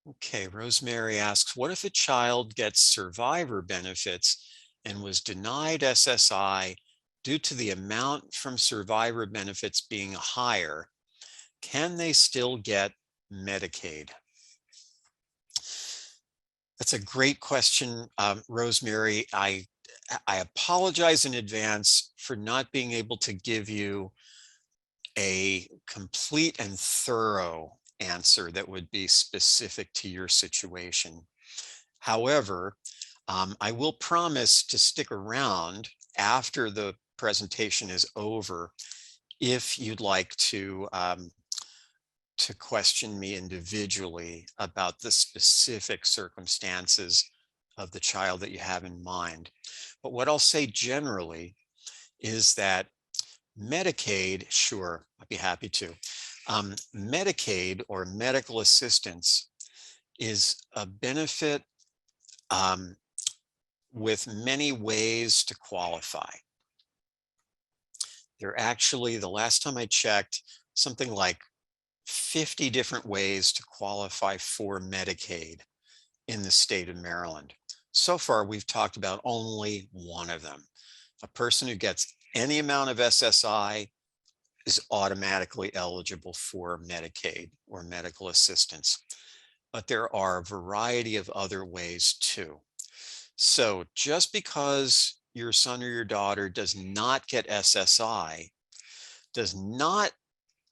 Okay, Rosemary asks, what if a child gets survivor benefits and was denied SSI due to the amount from survivor benefits being higher? Can they still get Medicaid? That's a great question, Rosemary. I apologize in advance for not being able to give you a complete and thorough answer that would be specific to your situation. However, I will promise to stick around after the presentation is over if you'd like to question me individually about the specific circumstances of the child that you have in mind. But what I'll say generally is that Medicaid, sure, I'd be happy to. Medicaid or medical assistance is a benefit with many ways to qualify. There are actually, the last time I checked, something like 50 different ways to qualify for Medicaid in the state of Maryland. So far, we've talked about only one of them. A person who gets any amount of SSI is automatically eligible for Medicaid or medical assistance. But there are a variety of other ways too. So just because your son or your daughter does not get SSI does not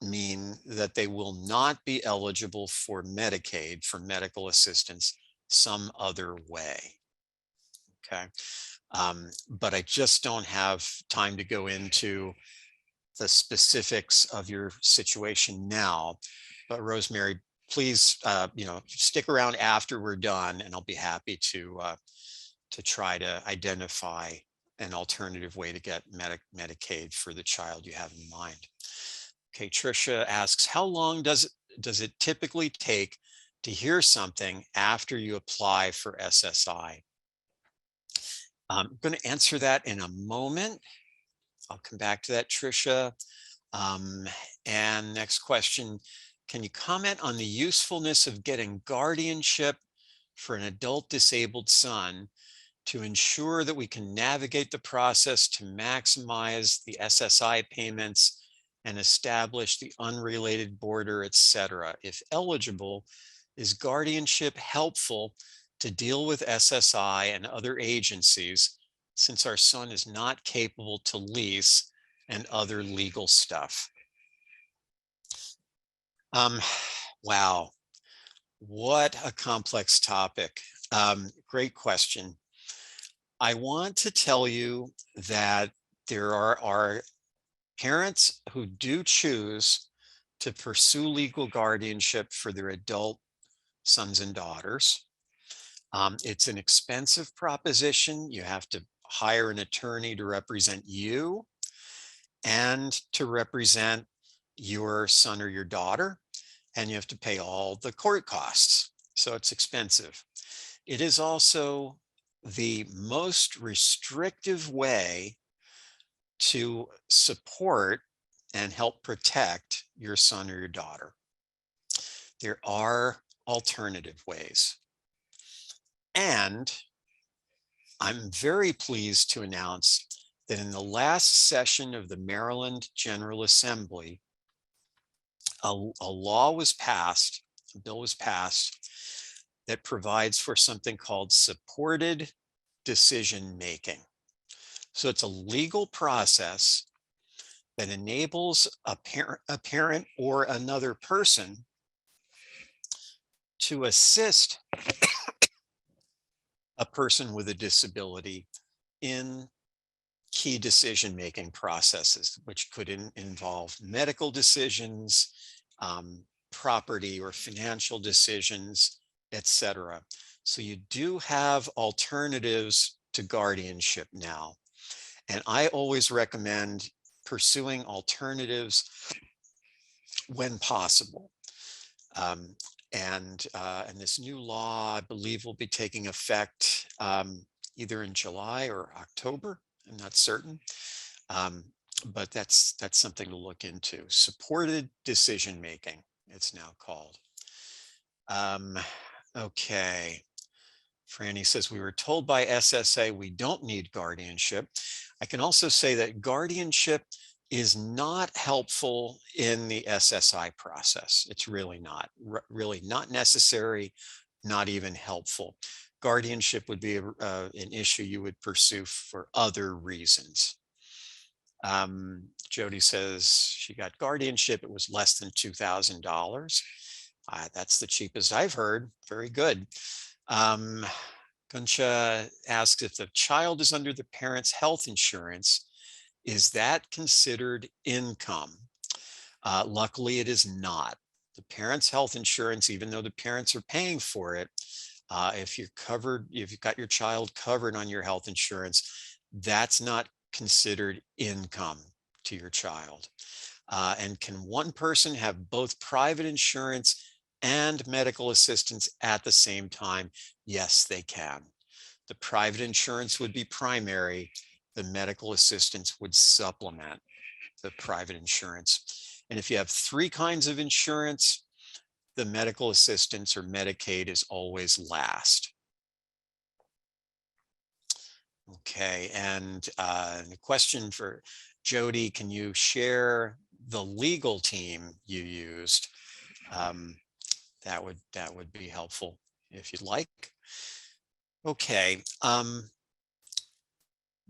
mean that they will not be eligible for Medicaid, for medical assistance, some other way. Okay. But I just don't have time to go into the specifics of your situation now. But Rosemary, please, stick around after we're done, and I'll be happy to try to identify an alternative way to get Medicaid for the child you have in mind. Okay, Tricia asks, how long does it typically take to hear something after you apply for SSI? I'm going to answer that in a moment. I'll come back to that, Tricia. And next question, can you comment on the usefulness of getting guardianship for an adult disabled son to ensure that we can navigate the process to maximize the SSI payments and establish the unrelated border, etc. If eligible, is guardianship helpful to deal with SSI and other agencies since our son is not capable to lease and other legal stuff? Wow, what a complex topic. Great question. I want to tell you that there are parents who do choose to pursue legal guardianship for their adult sons and daughters. It's an expensive proposition. You have to hire an attorney to represent you and to represent your son or your daughter, and you have to pay all the court costs. So it's expensive. It is also the most restrictive way to support and help protect your son or your daughter. There are alternative ways. And I'm very pleased to announce that in the last session of the Maryland General Assembly, a law was passed, a bill was passed that provides for something called supported decision making. So it's a legal process that enables a parent or another person to assist a person with a disability in key decision-making processes, which could involve medical decisions, property or financial decisions, etc. So you do have alternatives to guardianship now. And I always recommend pursuing alternatives when possible. And this new law, I believe, will be taking effect either in July or October. I'm not certain, but that's something to look into. Supported decision making, it's now called. Okay. Franny says, we were told by SSA we don't need guardianship. I can also say that guardianship is not helpful in the SSI process. It's really not, really not necessary, not even helpful. Guardianship would be an issue you would pursue for other reasons. Jody says she got guardianship. It was less than $2,000. That's the cheapest I've heard. Very good. Gunsha asks, if the child is under the parent's health insurance, is that considered income? Luckily, it is not. The parent's health insurance, even though the parents are paying for it, if you're covered, if you've got your child covered on your health insurance, that's not considered income to your child. And can one person have both private insurance and medical assistance at the same time? Yes, they can. The private insurance would be primary. The medical assistance would supplement the private insurance. And if you have three kinds of insurance, the medical assistance or Medicaid is always last. Okay, and the question for Jody, can you share the legal team you used? That would be helpful if you'd like. Okay,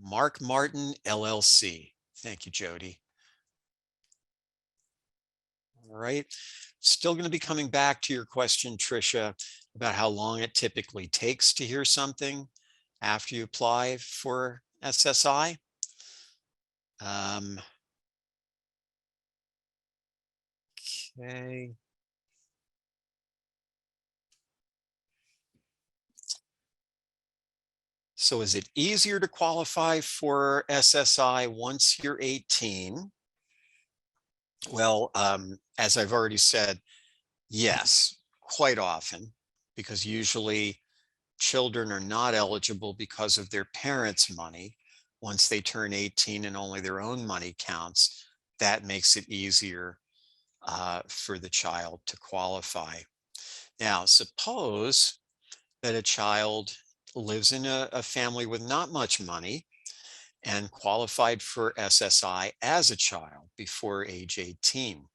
Mark Martin LLC. Thank you, Jody. All right, still going to be coming back to your question, Tricia, about how long it typically takes to hear something after you apply for SSI. Okay. So is it easier to qualify for SSI once you're 18? Well, as I've already said, yes, quite often, because usually children are not eligible because of their parents' money. Once they turn 18 and only their own money counts, that makes it easier for the child to qualify. Now, suppose that a child lives in a family with not much money and qualified for SSI as a child before age 18.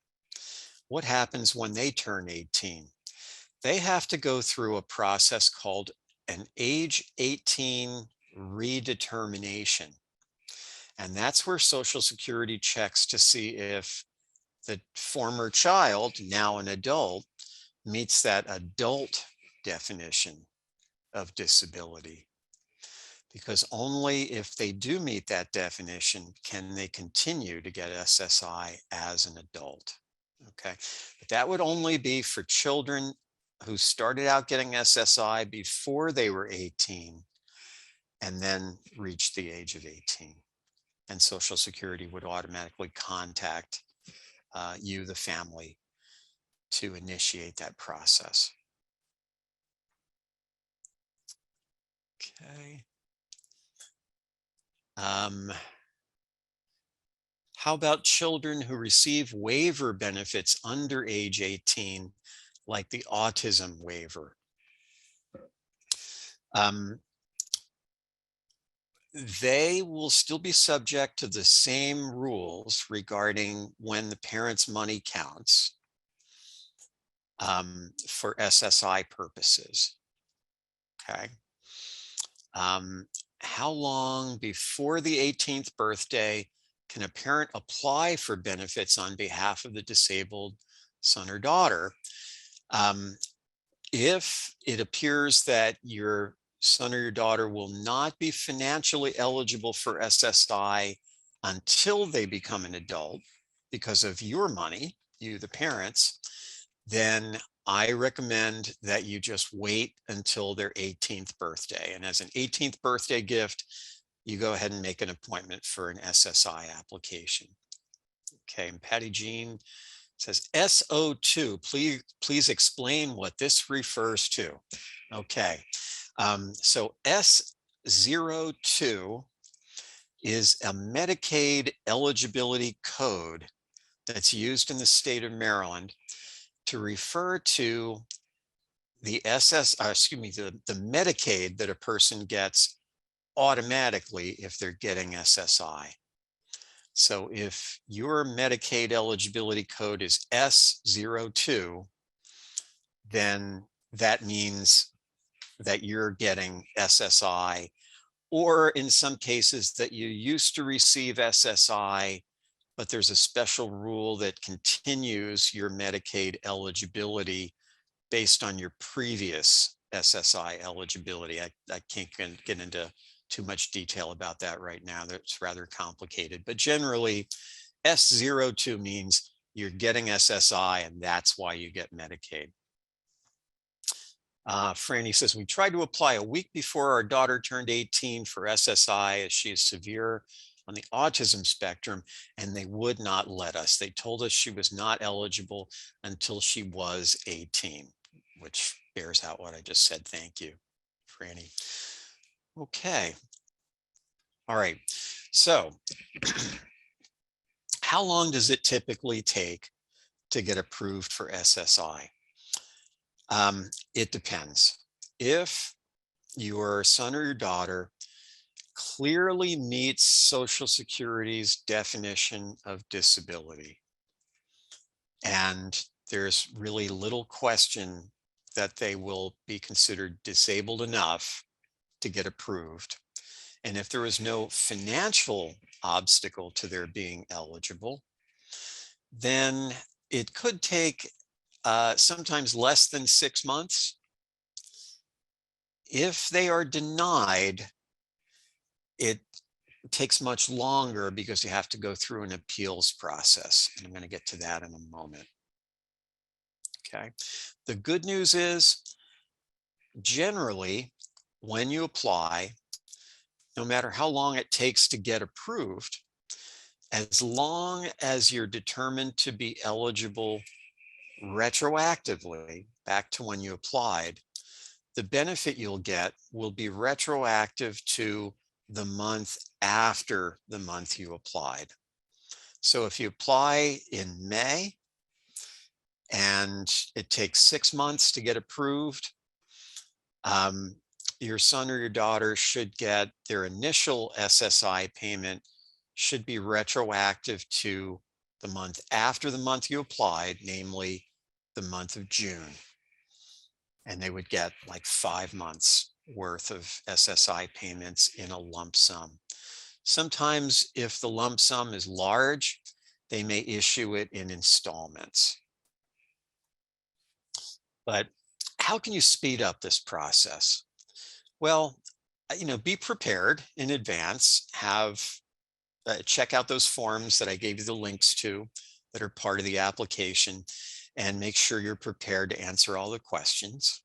What happens when they turn 18? They have to go through a process called an age 18 redetermination. And that's where Social Security checks to see if the former child, now an adult, meets that adult definition of disability. Because only if they do meet that definition can they continue to get SSI as an adult. Okay, but that would only be for children who started out getting SSI before they were 18 and then reached the age of 18. And Social Security would automatically contact you, the family, to initiate that process. Okay. How about children who receive waiver benefits under age 18, like the autism waiver? They will still be subject to the same rules regarding when the parent's money counts for SSI purposes. Okay. How long before the 18th birthday can a parent apply for benefits on behalf of the disabled son or daughter? If it appears that your son or your daughter will not be financially eligible for SSI until they become an adult because of your money, you, the parents, then I recommend that you just wait until their 18th birthday. And as an 18th birthday gift, you go ahead and make an appointment for an SSI application. Okay, and Patty Jean says SO2, please explain what this refers to. Okay, so S02 is a Medicaid eligibility code that's used in the state of Maryland to refer to the the Medicaid that a person gets automatically if they're getting SSI. So if your Medicaid eligibility code is S02, then that means that you're getting SSI, or in some cases that you used to receive SSI, but there's a special rule that continues your Medicaid eligibility based on your previous SSI eligibility. I can't get into too much detail about that right now. That's rather complicated, but generally S02 means you're getting SSI and that's why you get Medicaid. Franny says, we tried to apply a week before our daughter turned 18 for SSI as she is severe on the autism spectrum, and they would not let us. They told us she was not eligible until she was 18, which bears out what I just said. Thank you, Franny. Okay. All right. So how long does it typically take to get approved for SSI? It depends. If your son or your daughter clearly meets Social Security's definition of disability, and there's really little question that they will be considered disabled enough to get approved, and if there is no financial obstacle to their being eligible, then it could take sometimes less than 6 months. If they are denied, it takes much longer because you have to go through an appeals process. And I'm going to get to that in a moment. Okay. The good news is, generally, when you apply, no matter how long it takes to get approved, as long as you're determined to be eligible retroactively back to when you applied, the benefit you'll get will be retroactive to the month after the month you applied. So if you apply in May and it takes 6 months to get approved, your son or your daughter should get their initial SSI payment should be retroactive to the month after the month you applied, namely the month of June. And they would get like 5 months worth of SSI payments in a lump sum. Sometimes if the lump sum is large, they may issue it in installments. But how can you speed up this process? Well, be prepared in advance, check out those forms that I gave you the links to that are part of the application, and make sure you're prepared to answer all the questions.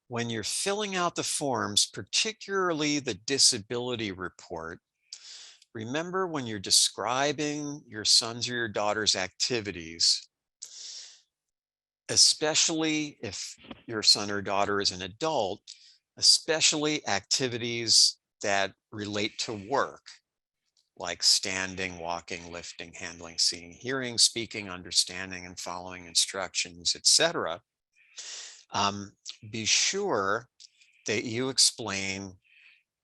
When you're filling out the forms, particularly the disability report, remember when you're describing your son's or your daughter's activities, especially if your son or daughter is an adult, especially activities that relate to work, like standing, walking, lifting, handling, seeing, hearing, speaking, understanding, and following instructions, etc. Be sure that you explain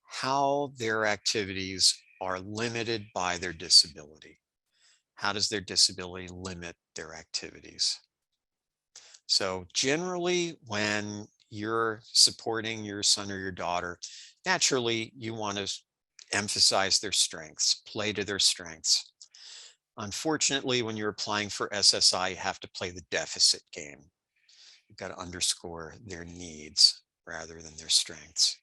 how their activities are limited by their disability. How does their disability limit their activities? So generally, when you're supporting your son or your daughter, naturally, you want to emphasize their strengths, play to their strengths. Unfortunately, when you're applying for SSI, you have to play the deficit game. You've got to underscore their needs rather than their strengths.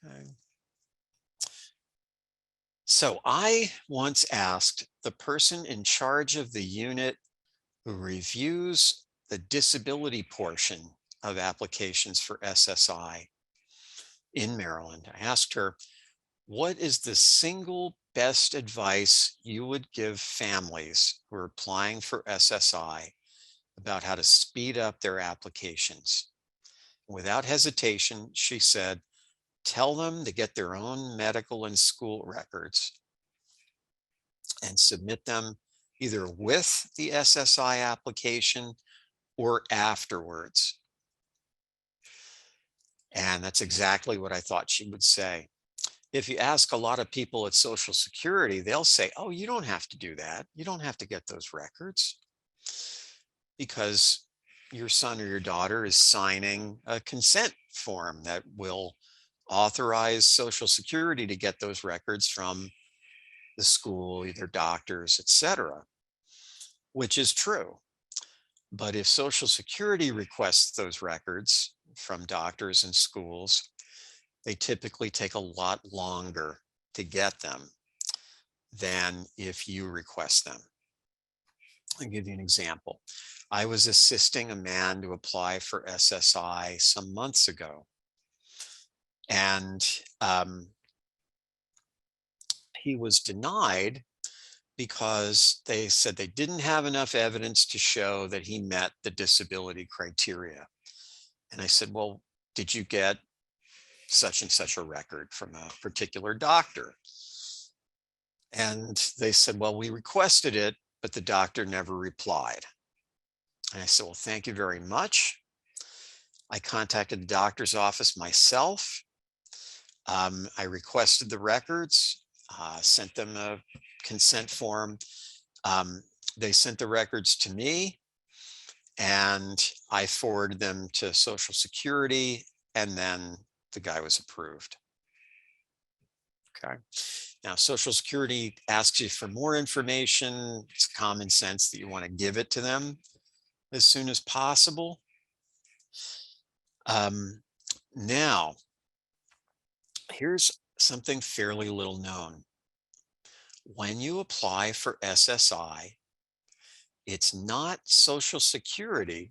Okay. So I once asked the person in charge of the unit who reviews the disability portion of applications for SSI in Maryland. I asked her, what is the single best advice you would give families who are applying for SSI about how to speed up their applications? Without hesitation, she said, tell them to get their own medical and school records and submit them either with the SSI application or afterwards. And that's exactly what I thought she would say. If you ask a lot of people at Social Security, they'll say, oh, you don't have to do that. You don't have to get those records because your son or your daughter is signing a consent form that will authorize Social Security to get those records from the school, either doctors, etc., which is true. But if Social Security requests those records from doctors and schools, they typically take a lot longer to get them than if you request them. I'll give you an example. I was assisting a man to apply for SSI some months ago. And he was denied because they said they didn't have enough evidence to show that he met the disability criteria. And I said, well, did you get such and such a record from a particular doctor? And they said, well, we requested it, but the doctor never replied. And I said, well, thank you very much. I contacted the doctor's office myself. I requested the records, sent them a consent form. They sent the records to me, and I forwarded them to Social Security, and then the guy was approved. Okay. Now, Social Security asks you for more information. It's common sense that you want to give it to them as soon as possible. Now, here's something fairly little known. When you apply for SSI, it's not Social Security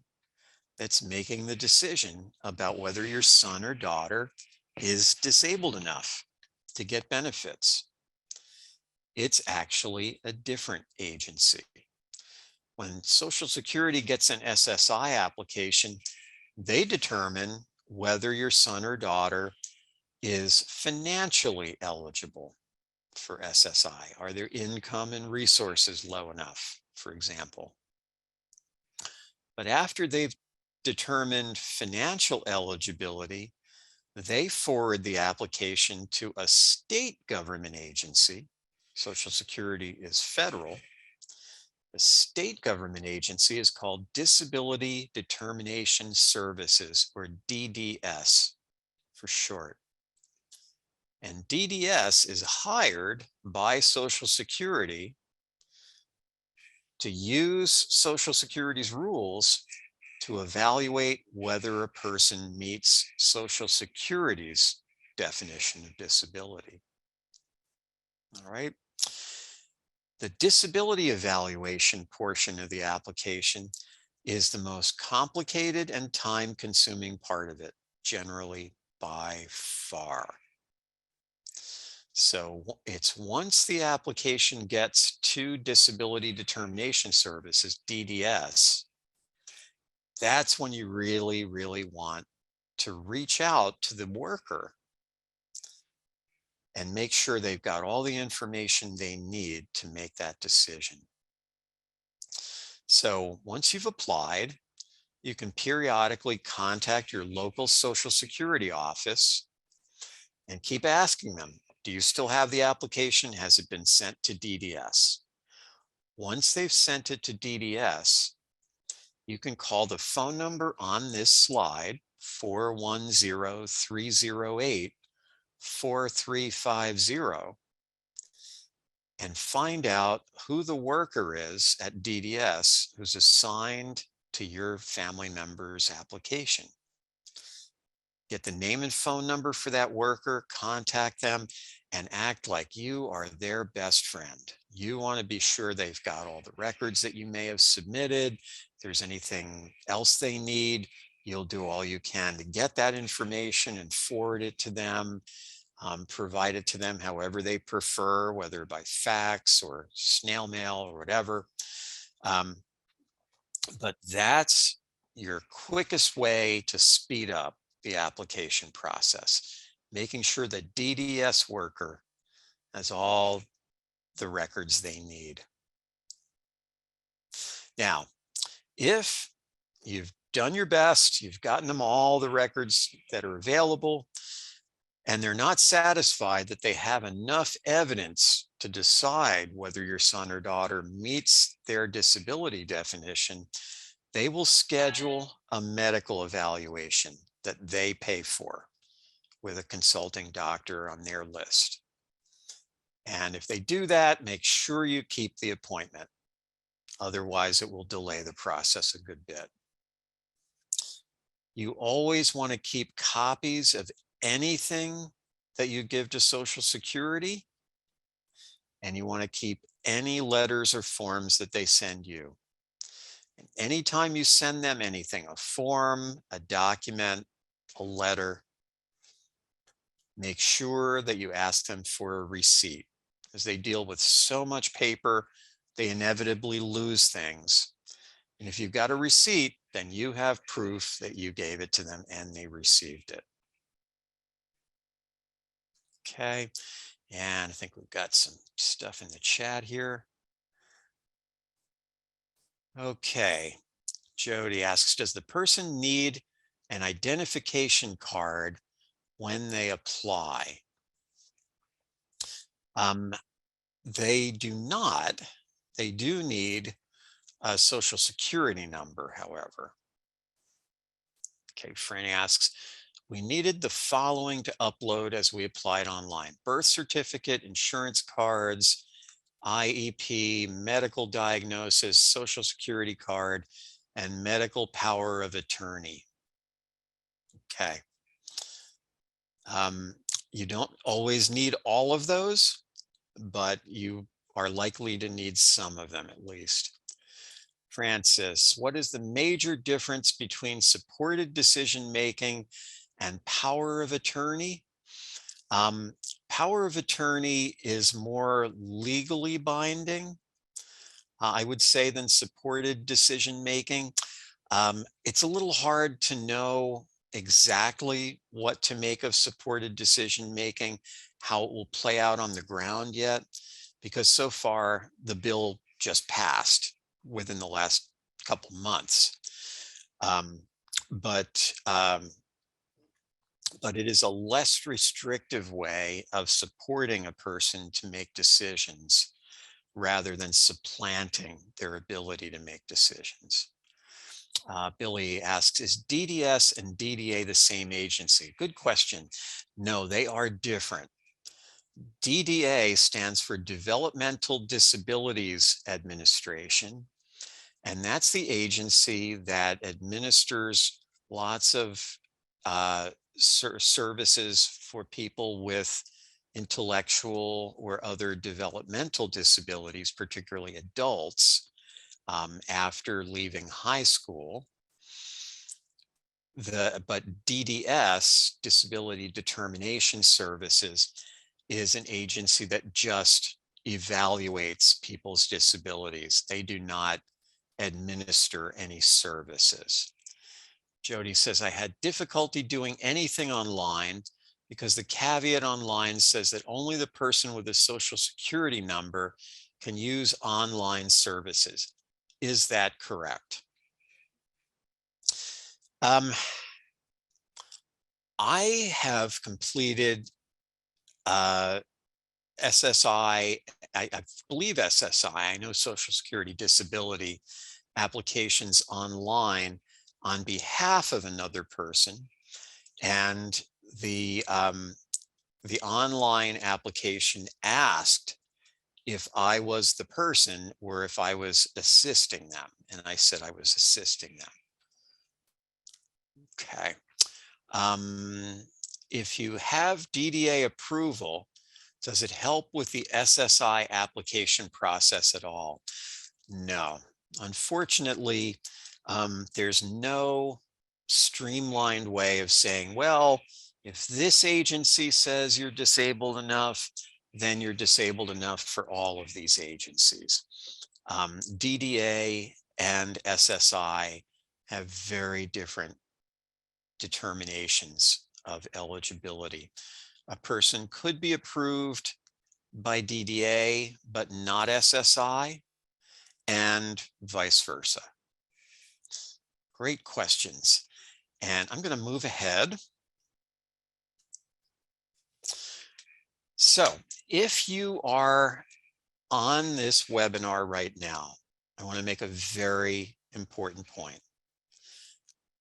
that's making the decision about whether your son or daughter is disabled enough to get benefits. It's actually a different agency. When Social Security gets an SSI application, they determine whether your son or daughter is financially eligible for SSI. Are their income and resources low enough, for example? But after they've determined financial eligibility, they forward the application to a state government agency. Social Security is federal. The state government agency is called Disability Determination Services, or DDS for short. And DDS is hired by Social Security to use Social Security's rules to evaluate whether a person meets Social Security's definition of disability. All right. The disability evaluation portion of the application is the most complicated and time-consuming part of it, generally by far. So it's once the application gets to Disability Determination Services, DDS, that's when you really, really want to reach out to the worker and make sure they've got all the information they need to make that decision. So once you've applied, you can periodically contact your local Social Security office and keep asking them, do you still have the application? Has it been sent to DDS? Once they've sent it to DDS, you can call the phone number on this slide, 410-308-4350, and find out who the worker is at DDS who's assigned to your family member's application. Get the name and phone number for that worker, contact them, and act like you are their best friend. You want to be sure they've got all the records that you may have submitted. If there's anything else they need, you'll do all you can to get that information and forward it to them, provide it to them however they prefer, whether by fax or snail mail or whatever. But that's your quickest way to speed up the application process, making sure the DDS worker has all the records they need. Now, if You've done your best. You've gotten them all the records that are available, and they're not satisfied that they have enough evidence to decide whether your son or daughter meets their disability definition. They will schedule a medical evaluation that they pay for with a consulting doctor on their list. And if they do that, make sure you keep the appointment. Otherwise, it will delay the process a good bit. You always want to keep copies of anything that you give to Social Security, and you want to keep any letters or forms that they send you. And anytime you send them anything, a form, a document, a letter, make sure that you ask them for a receipt. As they deal with so much paper, they inevitably lose things. And if you've got a receipt, then you have proof that you gave it to them and they received it. Okay, and I think we've got some stuff in the chat here. Okay, Jody asks, does the person need an identification card when they apply? They do not. They do need a Social Security number, however. Okay, Franny asks, we needed the following to upload as we applied online: birth certificate, insurance cards, IEP, medical diagnosis, Social Security card, and medical power of attorney. Okay. You don't always need all of those, but you are likely to need some of them at least. Francis, what is the major difference between supported decision-making and power of attorney? Power of attorney is more legally binding, I would say, than supported decision-making. It's a little hard to know exactly what to make of supported decision-making, how it will play out on the ground yet, because so far the bill just passed within the last couple months. But it is a less restrictive way of supporting a person to make decisions rather than supplanting their ability to make decisions. Billy asks, is DDS and DDA the same agency? Good question. No, they are different. DDA stands for Developmental Disabilities Administration, and that's the agency that administers lots of services for people with intellectual or other developmental disabilities, particularly adults, after leaving high school. But DDS, Disability Determination Services, is an agency that just evaluates people's disabilities. They do not administer any services. Jody says, I had difficulty doing anything online because the caveat online says that only the person with a Social Security number can use online services. Is that correct? I have completed SSI, I believe SSI, I know Social Security disability applications online on behalf of another person. And the online application asked if I was the person or if I was assisting them. And I said I was assisting them. Okay. If you have DDA approval, does it help with the SSI application process at all? No. Unfortunately, there's no streamlined way of saying, well, if this agency says you're disabled enough, then you're disabled enough for all of these agencies. DDA and SSI have very different determinations of eligibility. A person could be approved by DDA, but not SSI, and vice versa. great questions. And I'm going to move ahead. So if you are on this webinar right now, I want to make a very important point.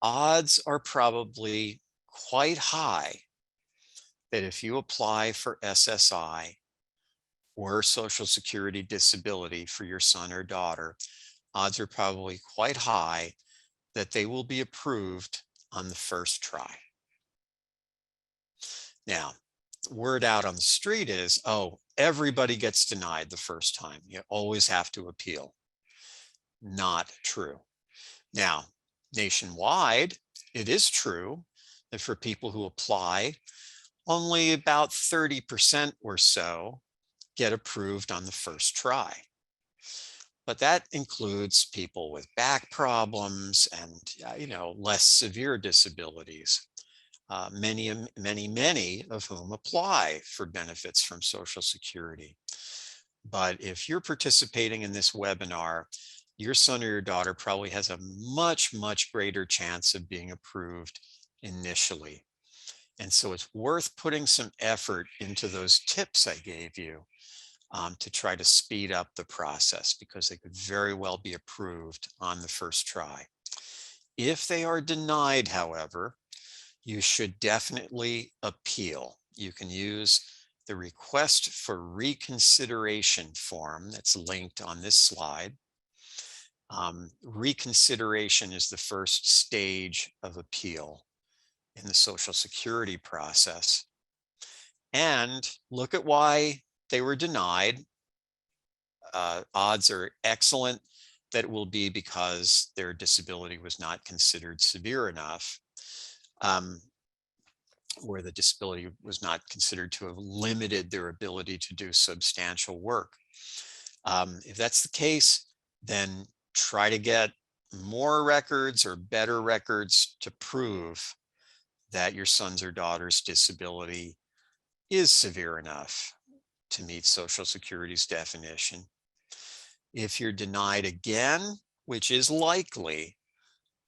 Odds are probably quite high that if you apply for SSI or Social Security disability for your son or daughter, odds are probably quite high that they will be approved on the first try. Now, word out on the street is, oh, everybody gets denied the first time. You always have to appeal. Not true. Now, nationwide, it is true that for people who apply, only about 30% or so get approved on the first try. But that includes people with back problems and, less severe disabilities. Many of whom apply for benefits from Social Security. But if you're participating in this webinar, your son or your daughter probably has a much, much greater chance of being approved initially. And so it's worth putting some effort into those tips I gave you to try to speed up the process, because they could very well be approved on the first try. If they are denied, however, you should definitely appeal. You can use the request for reconsideration form that's linked on this slide. Reconsideration is the first stage of appeal in the Social Security process. And look at why they were denied. Odds are excellent that it will be because their disability was not considered severe enough. Where the disability was not considered to have limited their ability to do substantial work. If that's the case, then try to get more records or better records to prove that your son's or daughter's disability is severe enough to meet Social Security's definition. If you're denied again, which is likely,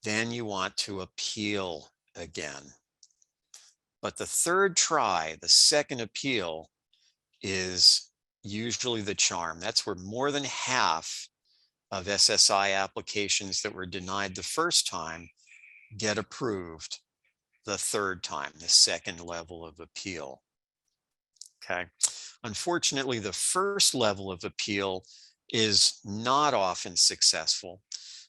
then you want to appeal again. But the third try, the second appeal, is usually the charm. That's where more than half of SSI applications that were denied the first time get approved the third time, the second level of appeal. Okay. Unfortunately, the first level of appeal is not often successful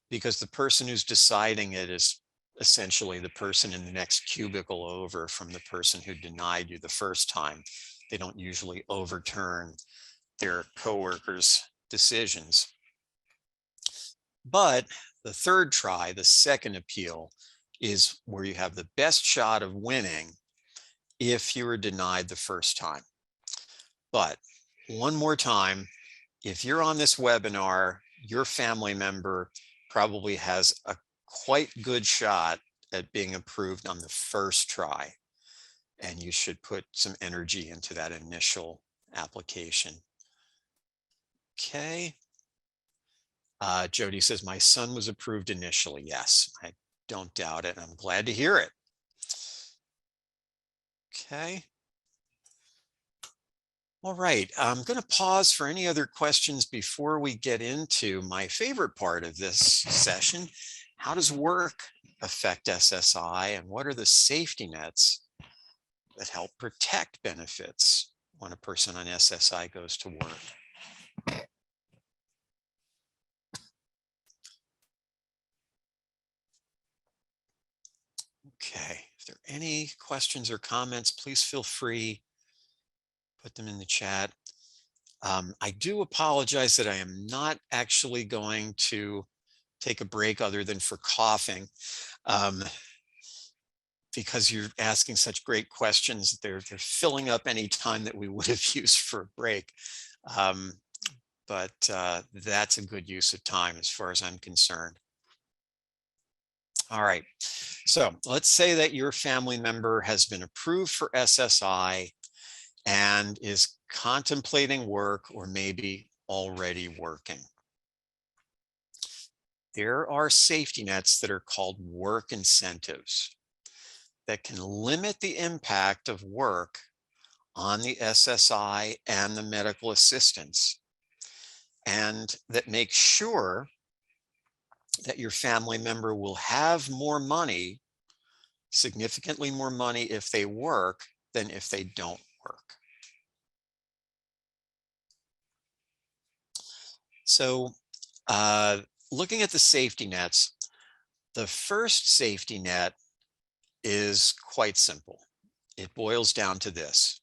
because the person who's deciding it is essentially the person in the next cubicle over from the person who denied you the first time. They don't usually overturn their coworkers' decisions. But the third try, the second appeal, is where you have the best shot of winning if you were denied the first time. But one more time, if you're on this webinar, your family member probably has a quite good shot at being approved on the first try. And you should put some energy into that initial application. Okay. Jody says, my son was approved initially. Yes, I don't doubt it. I'm glad to hear it. Okay. All right, I'm going to pause for any other questions before we get into my favorite part of this session. How does work affect SSI, and what are the safety nets that help protect benefits when a person on SSI goes to work? Okay, if there are any questions or comments, please feel free, put them in the chat. I do apologize that I am not actually going to take a break other than for coughing, because you're asking such great questions. They're filling up any time that we would have used for a break. But that's a good use of time as far as I'm concerned. All right, so let's say that your family member has been approved for SSI and is contemplating work or maybe already working. there are safety nets that are called work incentives that can limit the impact of work on the SSI and the medical assistance, and that make sure that your family member will have more money, significantly more money if they work than if they don't work. So looking at the safety nets, the first safety net is quite simple. It boils down to this.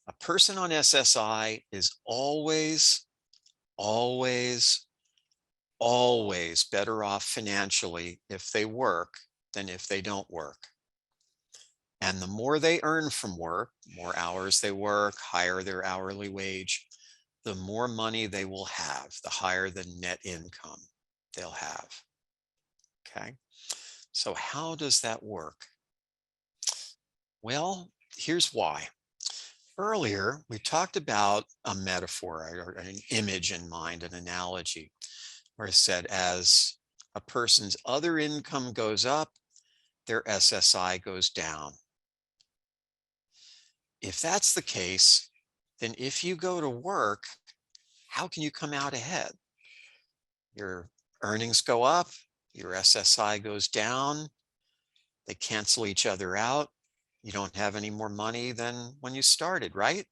A person on SSI is always better off financially if they work than if they don't work. And the more they earn from work, more hours they work, higher their hourly wage, the more money they will have, the higher the net income they'll have. Okay, so how does that work? Well, here's why. Earlier, we talked about a metaphor or an image in mind, an analogy, where I said as a person's other income goes up, their SSI goes down. If that's the case, then if you go to work, how can you come out ahead? Your earnings go up, your SSI goes down, they cancel each other out. You don't have any more money than when you started, right?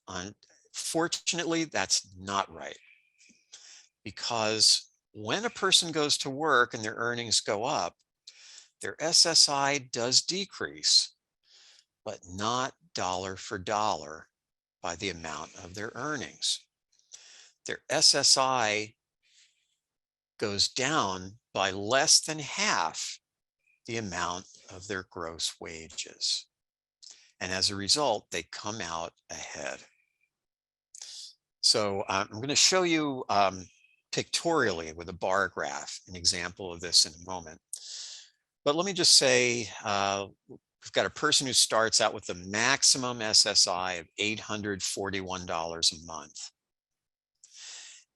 Unfortunately, that's not right. Because when a person goes to work and their earnings go up, their SSI does decrease, but not dollar for dollar by the amount of their earnings. Their SSI goes down by less than half the amount of their gross wages. And as a result, they come out ahead. So I'm going to show you pictorially with a bar graph an example of this in a moment. But let me just say, we've got a person who starts out with the maximum SSI of $841 a month.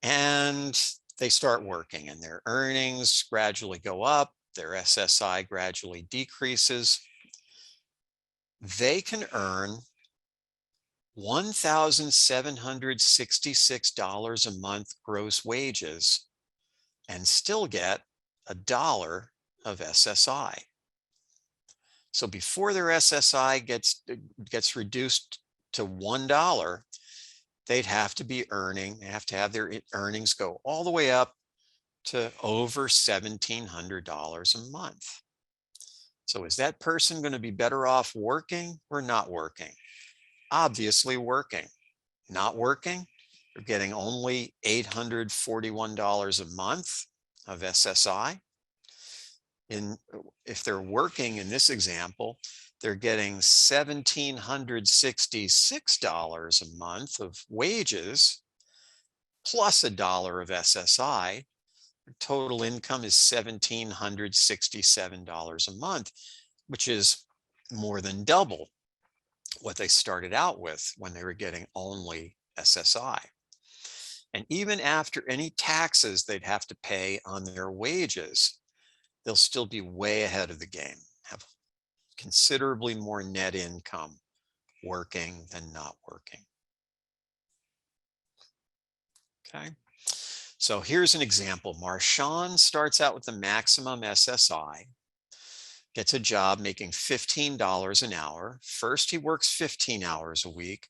And they start working and their earnings gradually go up, their SSI gradually decreases. They can earn $1,766 a month gross wages and still get $1 of SSI. So before their SSI gets reduced to $1, they'd have to be earning, they have to have their earnings go all the way up to over $1,700 a month. So is that person going to be better off working or not working? Obviously working. Not working, they're getting only $841 a month of SSI. If they're working in this example, they're getting $1,766 a month of wages plus $1 of SSI. Their total income is $1,767 a month, which is more than double what they started out with when they were getting only SSI. And even after any taxes they'd have to pay on their wages, they'll still be way ahead of the game, have considerably more net income working than not working. Okay, so here's an example. Marshawn starts out with the maximum SSI, gets a job making $15 an hour. First, he works 15 hours a week.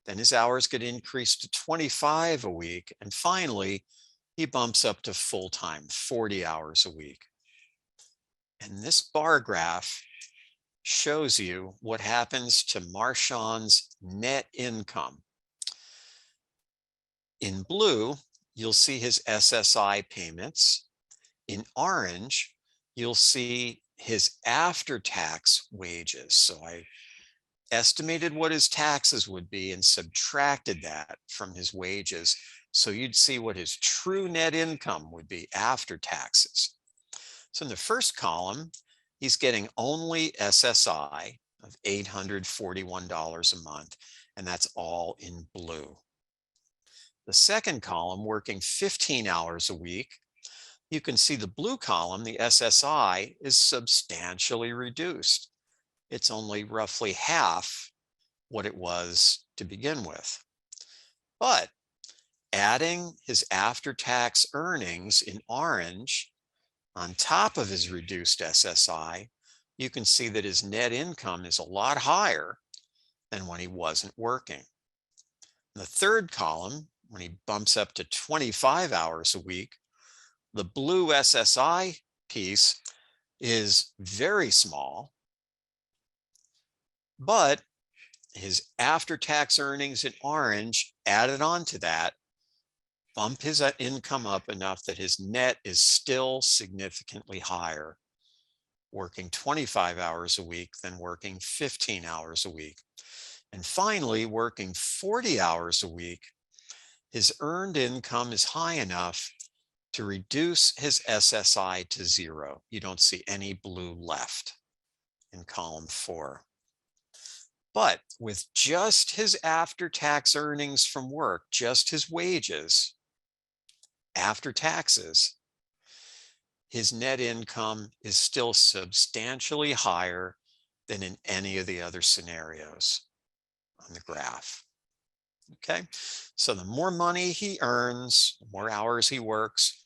Then his hours get increased to 25 a week. And finally, he bumps up to full-time, 40 hours a week. And this bar graph shows you what happens to Marshawn's net income. In blue, you'll see his SSI payments. In orange, you'll see his after-tax wages. So I estimated what his taxes would be and subtracted that from his wages. So you'd see what his true net income would be after taxes. So in the first column, he's getting only SSI of $841 a month, and that's all in blue. The second column, working 15 hours a week, you can see the blue column, the SSI, is substantially reduced. It's only roughly half what it was to begin with. But adding his after-tax earnings in orange on top of his reduced SSI, you can see that his net income is a lot higher than when he wasn't working. In the third column, when he bumps up to 25 hours a week, the blue SSI piece is very small, but his after-tax earnings in orange added on to that bump his income up enough that his net is still significantly higher, working 25 hours a week than working 15 hours a week. And finally, working 40 hours a week, his earned income is high enough to reduce his SSI to 0. You don't see any blue left in column 4. But with just his after-tax earnings from work, just his wages after taxes, his net income is still substantially higher than in any of the other scenarios on the graph. Okay, so the more money he earns, the more hours he works,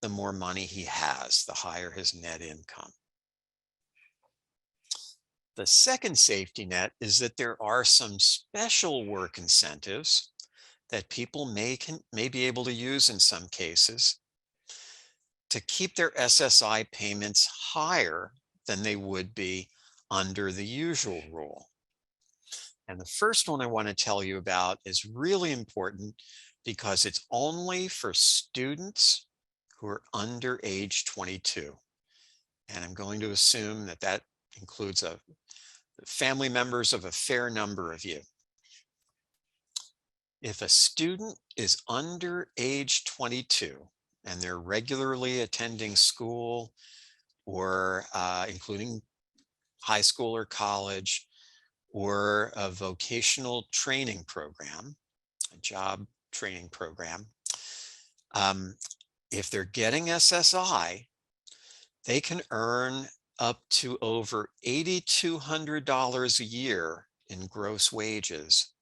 the more money he has, the higher his net income. The second safety net is that there are some special work incentives that people may be able to use in some cases to keep their SSI payments higher than they would be under the usual rule. And the first one I want to tell you about is really important because it's only for students who are under age 22. And I'm going to assume that that includes family members of a fair number of you. If a student is under age 22 and they're regularly attending school or including high school or college or a vocational training program, a job training program, if they're getting SSI, they can earn up to over $8,200 a year in gross wages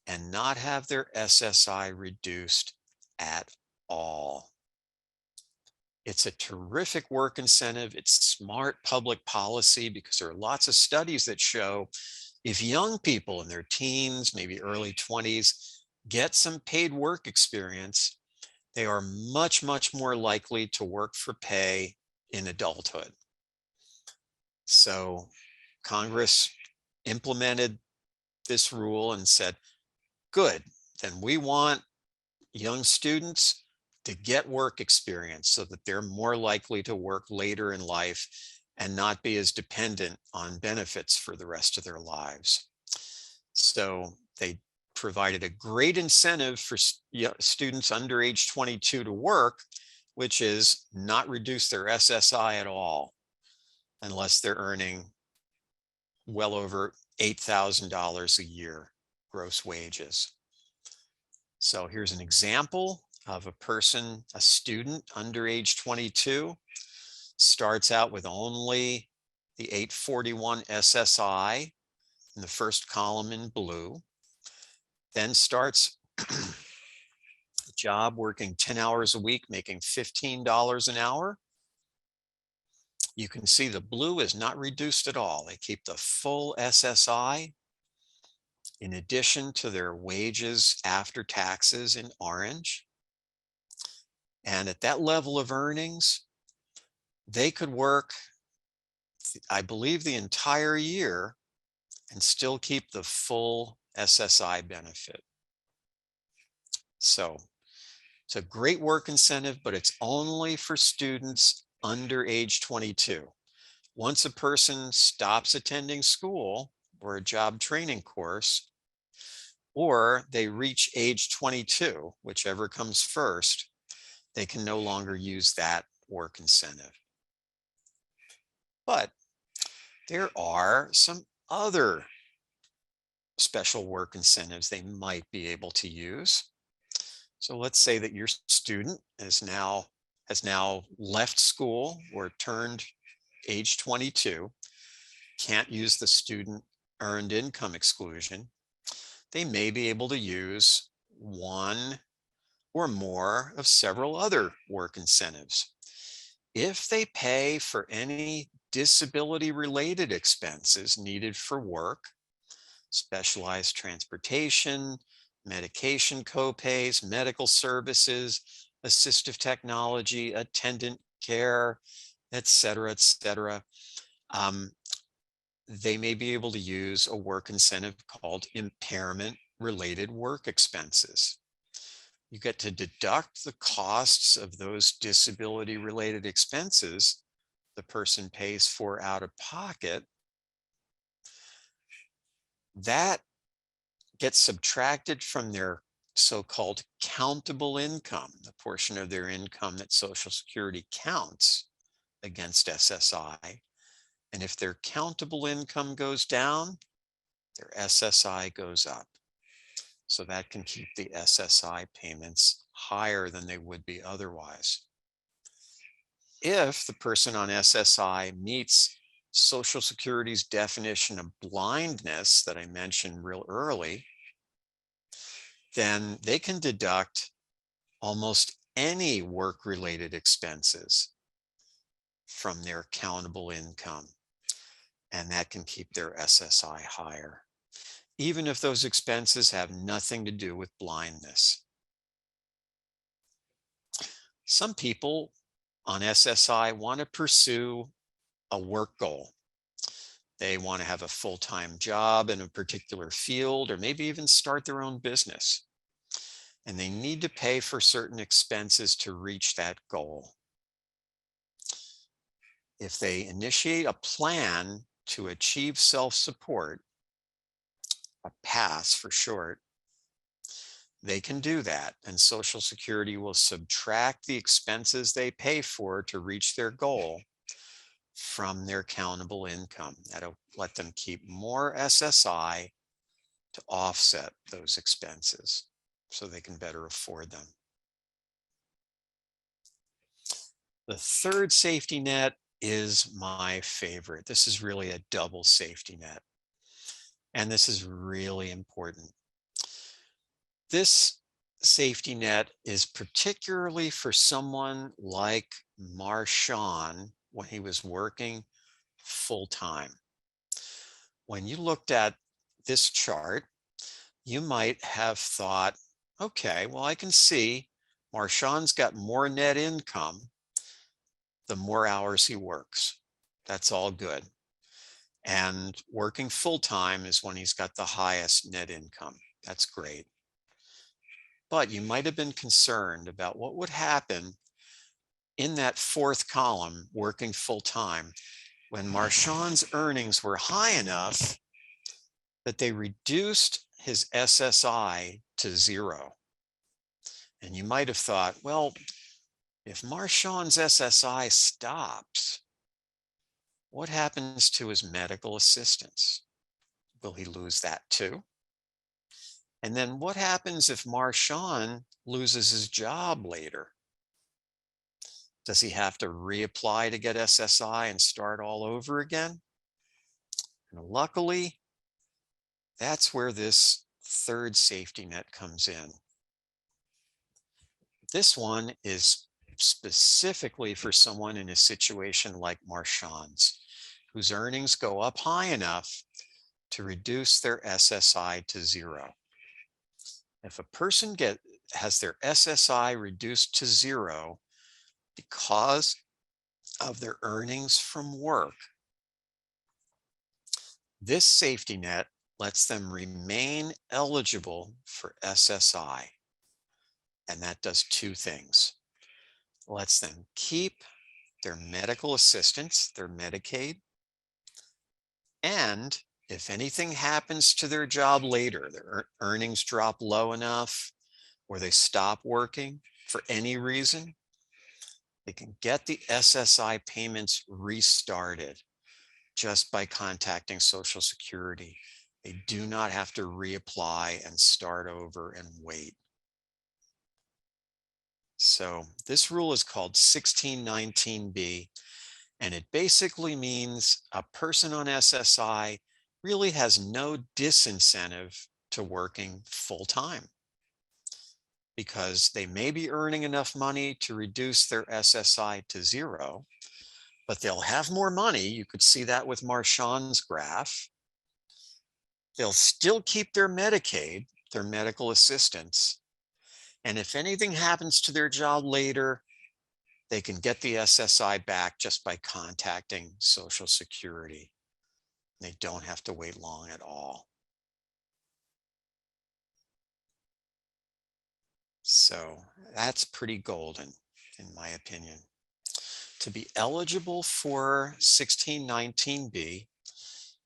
and not have their SSI reduced at all. It's a terrific work incentive. It's smart public policy because there are lots of studies that show if young people in their teens, maybe early 20s, get some paid work experience, they are much, much more likely to work for pay in adulthood. So Congress implemented this rule and said, good, then we want young students to get work experience so that they're more likely to work later in life and not be as dependent on benefits for the rest of their lives. So they provided a great incentive for students under age 22 to work, which is not reduce their SSI at all unless they're earning well over $8,000 a year gross wages. So here's an example of a person, a student under age 22, starts out with only the 841 SSI in the first column in blue, then starts a job working 10 hours a week, making $15 an hour. You can see the blue is not reduced at all. They keep the full SSI in addition to their wages after taxes in orange. And at that level of earnings, they could work, I believe, the entire year and still keep the full SSI benefit. So it's a great work incentive, but it's only for students under age 22. Once a person stops attending school or a job training course, or they reach age 22, whichever comes first, they can no longer use that work incentive. But there are some other special work incentives they might be able to use. So let's say that your student is now has now left school or turned age 22, can't use the student earned income exclusion, they may be able to use one or more of several other work incentives. If they pay for any disability-related expenses needed for work, specialized transportation, medication copays, medical services, assistive technology, attendant care, et cetera, um, they may be able to use a work incentive called impairment-related work expenses. You get to deduct the costs of those disability-related expenses the person pays for out of pocket. That gets subtracted from their so-called countable income, the portion of their income that Social Security counts against SSI. And if their countable income goes down, their SSI goes up. So that can keep the SSI payments higher than they would be otherwise. If the person on SSI meets Social Security's definition of blindness that I mentioned real early, then they can deduct almost any work-related expenses from their countable income, and that can keep their SSI higher, even if those expenses have nothing to do with blindness. Some people on SSI want to pursue a work goal. They want to have a full-time job in a particular field, or maybe even start their own business. And they need to pay for certain expenses to reach that goal. If they initiate a plan to achieve self-support, a PASS for short, they can do that, and Social Security will subtract the expenses they pay for to reach their goal from their countable income. That'll let them keep more SSI to offset those expenses so they can better afford them. The third safety net is my favorite. This is really a double safety net, and this is really important. This safety net is particularly for someone like Marshawn when he was working full-time. When you looked at this chart, you might have thought, okay, well, I can see Marshawn's got more net income the more hours he works. That's all good. And working full-time is when he's got the highest net income. That's great. But you might have been concerned about what would happen in that fourth column, working full-time, when Marshawn's earnings were high enough that they reduced his SSI to 0. And you might have thought, well, if Marshawn's SSI stops, what happens to his medical assistance? Will he lose that too? And then what happens if Marshawn loses his job later? Does he have to reapply to get SSI and start all over again? And luckily, that's where this third safety net comes in. This one is specifically for someone in a situation like Marshawn's, whose earnings go up high enough to reduce their SSI to 0. If a person has their SSI reduced to 0 because of their earnings from work, this safety net lets them remain eligible for SSI. And that does two things. It lets them keep their medical assistance, their Medicaid, and if anything happens to their job later, their earnings drop low enough, or they stop working for any reason, they can get the SSI payments restarted just by contacting Social Security. They do not have to reapply and start over and wait. So this rule is called 1619B, and it basically means a person on SSI really has no disincentive to working full time because they may be earning enough money to reduce their SSI to zero, but they'll have more money. You could see that with Marchand's graph. They'll still keep their Medicaid, their medical assistance. And if anything happens to their job later, they can get the SSI back just by contacting Social Security. They don't have to wait long at all. So that's pretty golden, in my opinion. To be eligible for 1619B,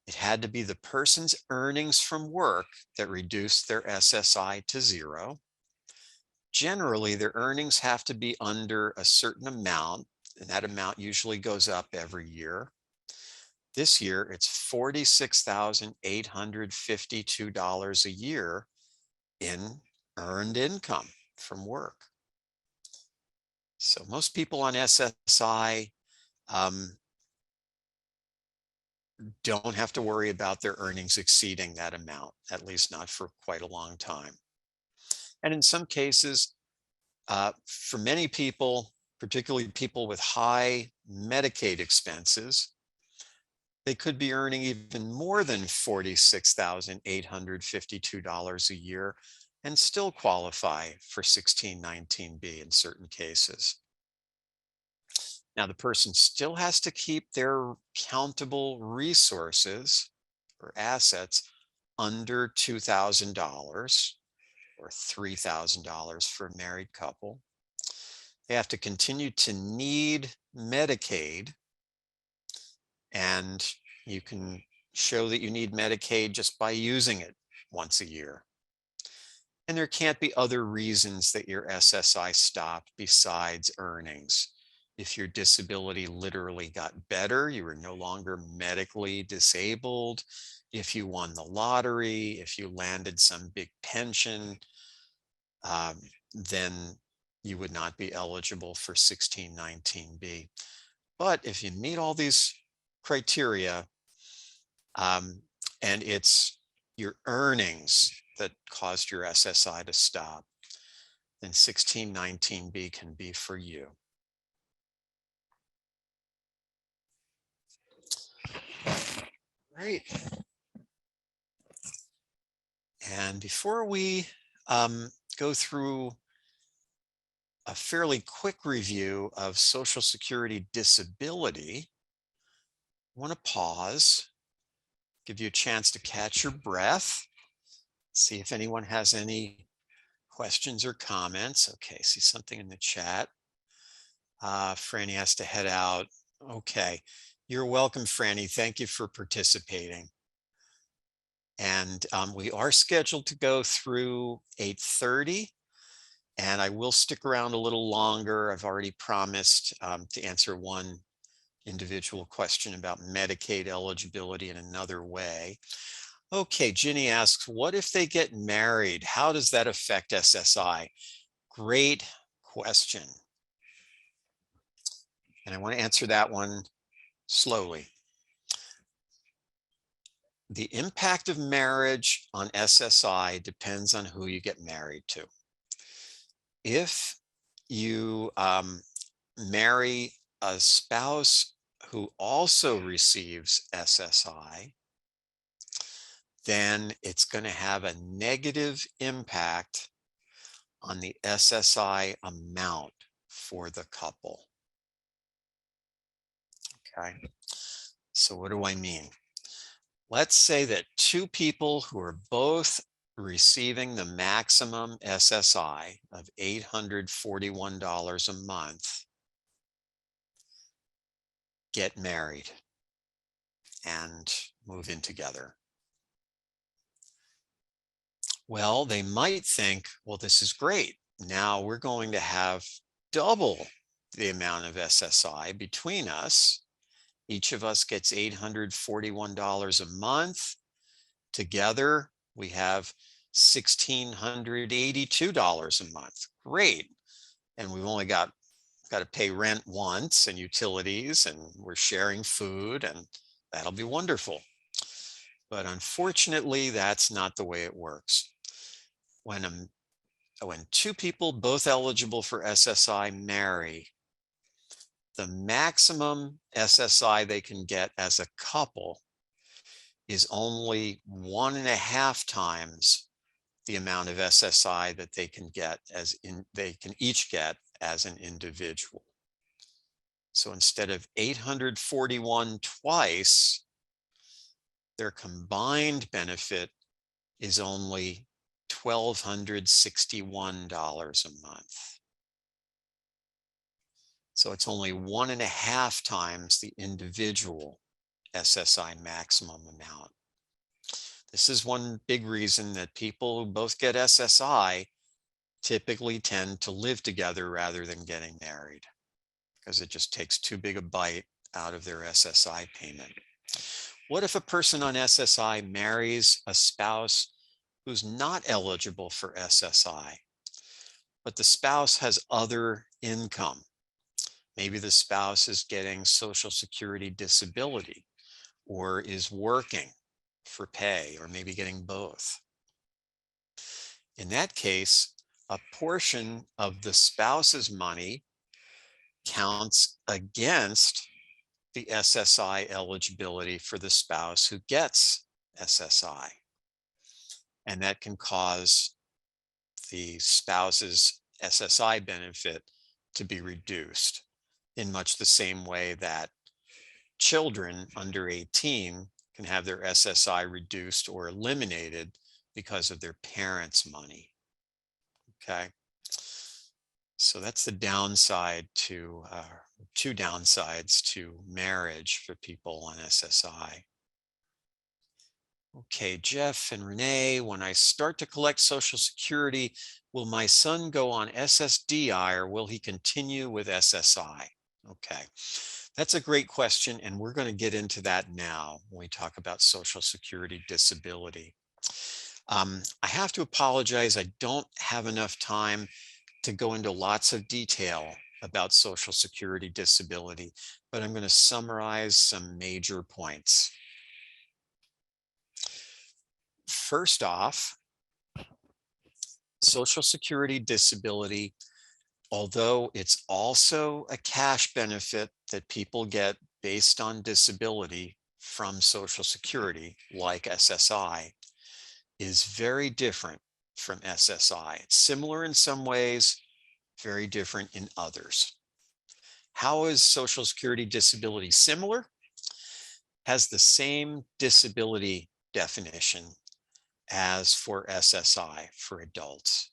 it had to be the person's earnings from work that reduced their SSI to zero. Generally, their earnings have to be under a certain amount, and that amount usually goes up every year. This year, it's $46,852 a year in earned income from work. So most people on SSI don't have to worry about their earnings exceeding that amount, at least not for quite a long time. And in some cases, for many people, particularly people with high Medicaid expenses, they could be earning even more than $46,852 a year and still qualify for 1619B in certain cases. Now, the person still has to keep their countable resources or assets under $2,000 or $3,000 for a married couple. They have to continue to need Medicaid, and you can show that you need Medicaid just by using it once a year. And there can't be other reasons that your SSI stopped besides earnings. If your disability literally got better, you were no longer medically disabled, if you won the lottery, if you landed some big pension, then you would not be eligible for 1619B. But if you meet all these criteria, and it's your earnings that caused your SSI to stop, then 1619B can be for you. Right. And before we go through a fairly quick review of Social Security disability, I want to pause, give you a chance to catch your breath, see if anyone has any questions or comments. Okay, see something in the chat. Franny has to head out. Okay, you're welcome, Franny. Thank you for participating. And we are scheduled to go through 8:30, and I will stick around a little longer. I've already promised to answer one individual question about Medicaid eligibility in another way. Okay, Ginny asks, what if they get married? How does that affect SSI? Great question. And I want to answer that one slowly. The impact of marriage on SSI depends on who you get married to. If you marry a spouse who also receives SSI, then it's going to have a negative impact on the SSI amount for the couple. Okay, so what do I mean? Let's say that two people who are both receiving the maximum SSI of $841 a month get married and move in together. Well, they might think, well, this is great. Now we're going to have double the amount of SSI between us. Each of us gets $841 a month. Together, we have $1,682 a month. Great. and we've only got to pay rent once and utilities, and we're sharing food, and that'll be wonderful. But unfortunately, that's not the way it works. When two people both eligible for SSI marry, the maximum SSI they can get as a couple is only 1.5 times the amount of SSI that they can each get as an individual. So instead of 841 twice, their combined benefit is only $1,261 a month. So it's only 1.5 times the individual SSI maximum amount. This is one big reason that people who both get SSI typically tend to live together rather than getting married, because it just takes too big a bite out of their SSI payment. What if a person on SSI marries a spouse who's not eligible for SSI, but the spouse has other income? Maybe the spouse is getting Social Security disability, or is working for pay, or maybe getting both. In that case, a portion of the spouse's money counts against the SSI eligibility for the spouse who gets SSI. And that can cause the spouse's SSI benefit to be reduced in much the same way that children under 18 can have their SSI reduced or eliminated because of their parents' money. Okay. So that's the downside to, two downsides to marriage for people on SSI. Okay, Jeff and Renee, when I start to collect Social Security, will my son go on SSDI or will he continue with SSI? Okay, that's a great question, and we're going to get into that now when we talk about Social Security disability. I have to apologize, I don't have enough time to go into lots of detail about Social Security disability, but I'm going to summarize some major points. First off, Social Security disability, although it's also a cash benefit that people get based on disability from Social Security, like SSI, is very different from SSI. It's similar in some ways, very different in others. How is Social Security disability similar? Has the same disability definition as for SSI for adults.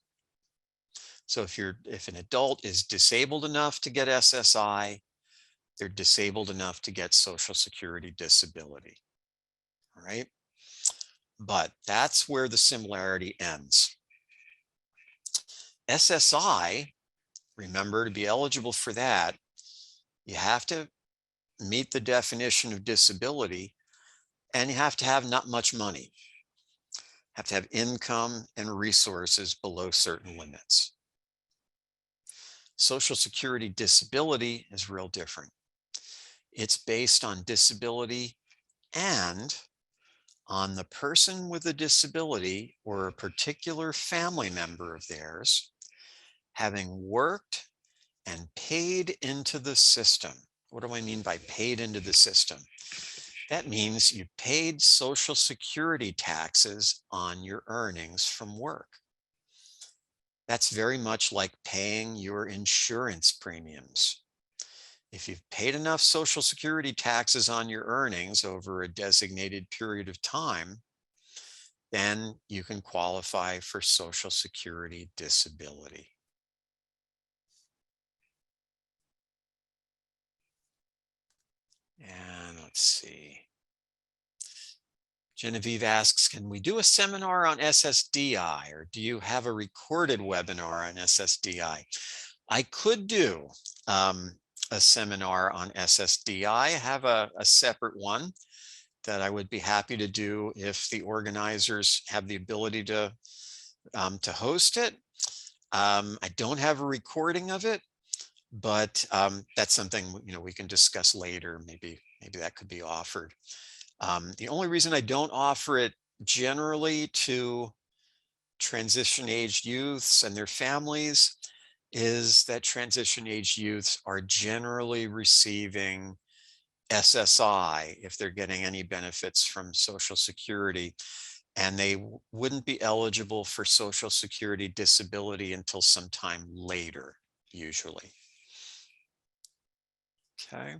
So if an adult is disabled enough to get SSI, they're disabled enough to get Social Security disability. All right. But that's where the similarity ends. SSI, remember, to be eligible for that, you have to meet the definition of disability, and you have to have not much money. Have to have income and resources below certain limits. Social Security disability is real different. It's based on disability and on the person with a disability or a particular family member of theirs having worked and paid into the system. What do I mean by paid into the system? That means you paid Social Security taxes on your earnings from work. That's very much like paying your insurance premiums. If you've paid enough Social Security taxes on your earnings over a designated period of time, then you can qualify for Social Security disability. And let's see. Genevieve asks, can we do a seminar on SSDI, or do you have a recorded webinar on SSDI? I could do a seminar on SSDI. I have a separate one that I would be happy to do if the organizers have the ability to host it. I don't have a recording of it, but that's something we can discuss later. Maybe that could be offered. The only reason I don't offer it generally to transition-aged youths and their families is that transition-aged youths are generally receiving SSI if they're getting any benefits from Social Security, and they wouldn't be eligible for Social Security disability until sometime later, usually. Okay.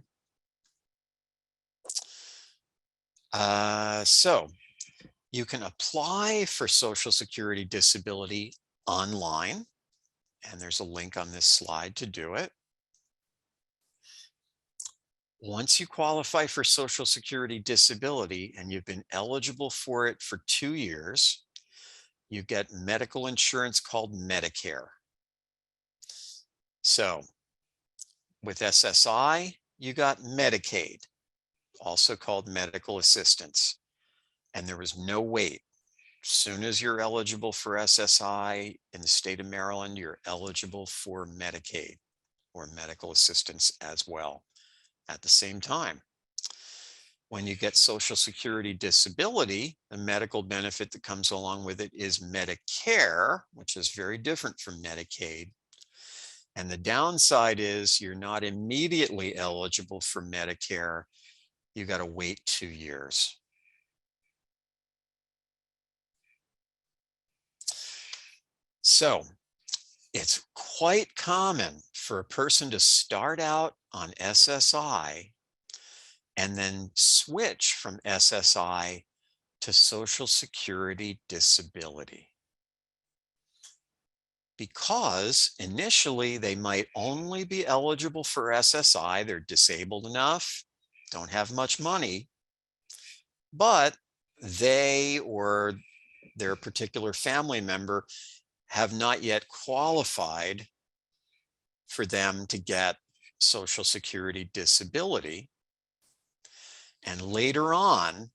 So you can apply for Social Security disability online, and there's a link on this slide to do it. Once you qualify for Social Security disability and you've been eligible for it for 2 years, you get medical insurance called Medicare. So with SSI, you got Medicaid, also called medical assistance, and there was no wait. As soon as you're eligible for SSI in the state of Maryland, you're eligible for Medicaid or medical assistance as well at the same time. When you get Social Security disability, the medical benefit that comes along with it is Medicare, which is very different from Medicaid. And the downside is you're not immediately eligible for Medicare. You got to wait 2 years. So it's quite common for a person to start out on SSI and then switch from SSI to Social Security disability, because initially they might only be eligible for SSI. They're disabled enough, don't have much money, but they or their particular family member have not yet qualified for them to get Social Security disability. And later on,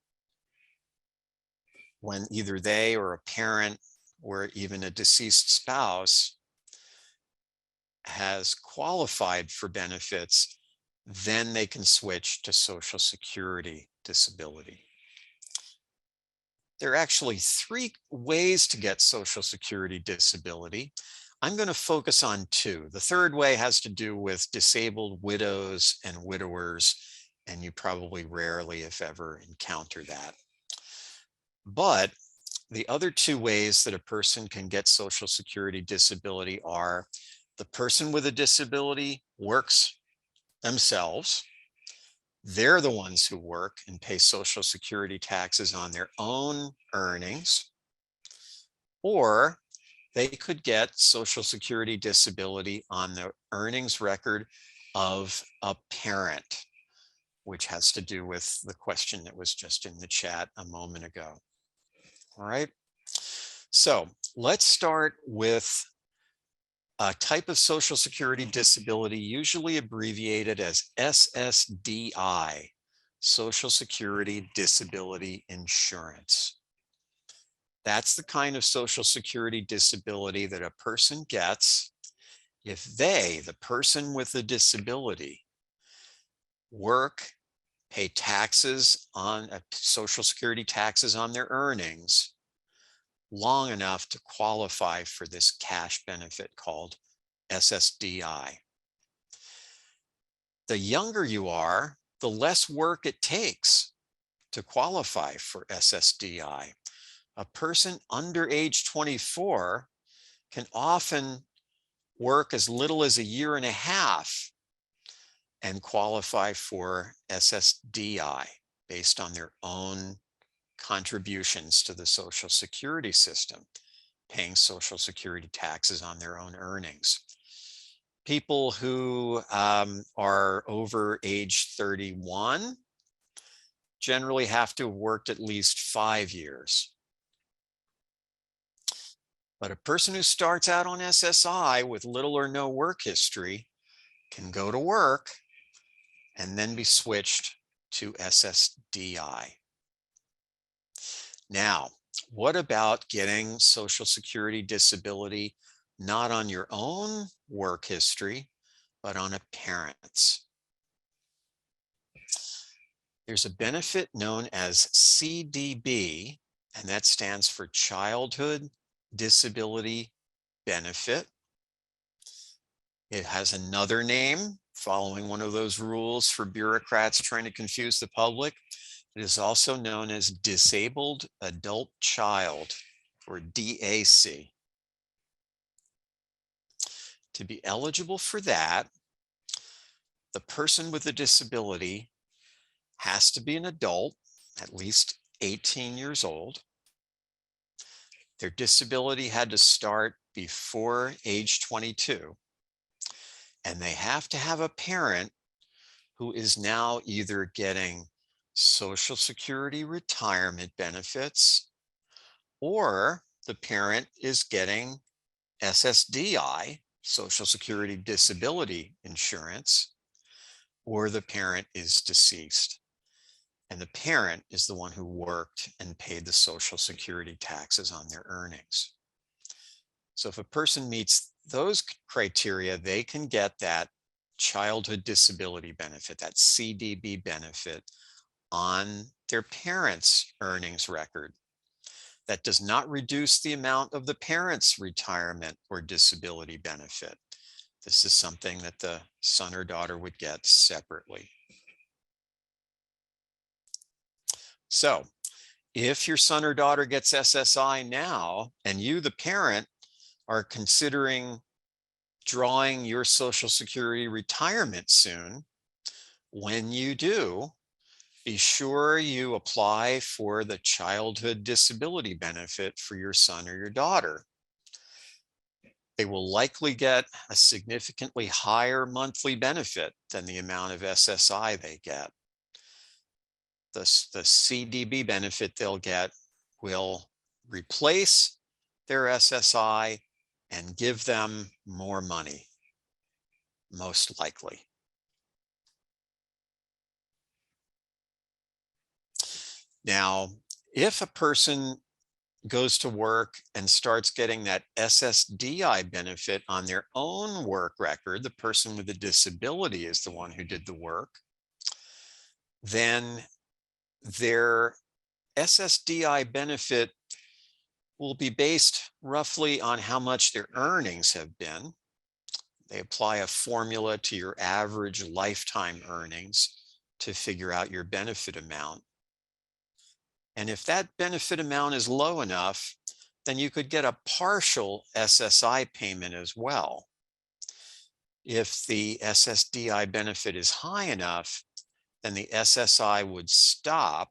when either they or a parent or even a deceased spouse has qualified for benefits, then they can switch to Social Security disability. There are actually 3 ways to get Social Security disability. I'm going to focus on 2. The third way has to do with disabled widows and widowers, and you probably rarely, if ever, encounter that. But the other 2 ways that a person can get Social Security disability are: the person with a disability works themselves. They're the ones who work and pay Social Security taxes on their own earnings. Or they could get Social Security disability on the earnings record of a parent, which has to do with the question that was just in the chat a moment ago. All right. So let's start with a type of Social Security disability, usually abbreviated as SSDI, Social Security Disability Insurance. That's the kind of Social Security disability that a person gets if they, the person with the disability, work, pay taxes on Social Security taxes on their earnings long enough to qualify for this cash benefit called SSDI. The younger you are, the less work it takes to qualify for SSDI. A person under age 24 can often work as little as 1.5 years and qualify for SSDI based on their own contributions to the Social Security system, paying Social Security taxes on their own earnings. People who are over age 31 generally have to have worked at least 5 years. But a person who starts out on SSI with little or no work history can go to work and then be switched to SSDI. Now, what about getting Social Security disability not on your own work history, but on a parent's. There's a benefit known as CDB, and that stands for Childhood Disability Benefit. It has another name, following one of those rules for bureaucrats trying to confuse the public. It is also known as Disabled Adult Child, or DAC. To be eligible for that, the person with the disability has to be an adult, at least 18 years old. Their disability had to start before age 22. And they have to have a parent who is now either getting Social Security retirement benefits, or the parent is getting SSDI, Social Security Disability Insurance, or the parent is deceased. And the parent is the one who worked and paid the Social Security taxes on their earnings. So if a person meets those criteria, they can get that childhood disability benefit, that CDB benefit, on their parents' earnings record. That does not reduce the amount of the parent's retirement or disability benefit. This is something that the son or daughter would get separately. So if your son or daughter gets SSI now, and you, the parent, are considering drawing your Social Security retirement soon, when you do, be sure you apply for the childhood disability benefit for your son or your daughter. They will likely get a significantly higher monthly benefit than the amount of SSI they get. The CDB benefit they'll get will replace their SSI and give them more money, most likely. Now, if a person goes to work and starts getting that SSDI benefit on their own work record, the person with the disability is the one who did the work, then their SSDI benefit will be based roughly on how much their earnings have been. They apply a formula to your average lifetime earnings to figure out your benefit amount. And if that benefit amount is low enough, then you could get a partial SSI payment as well. If the SSDI benefit is high enough, then the SSI would stop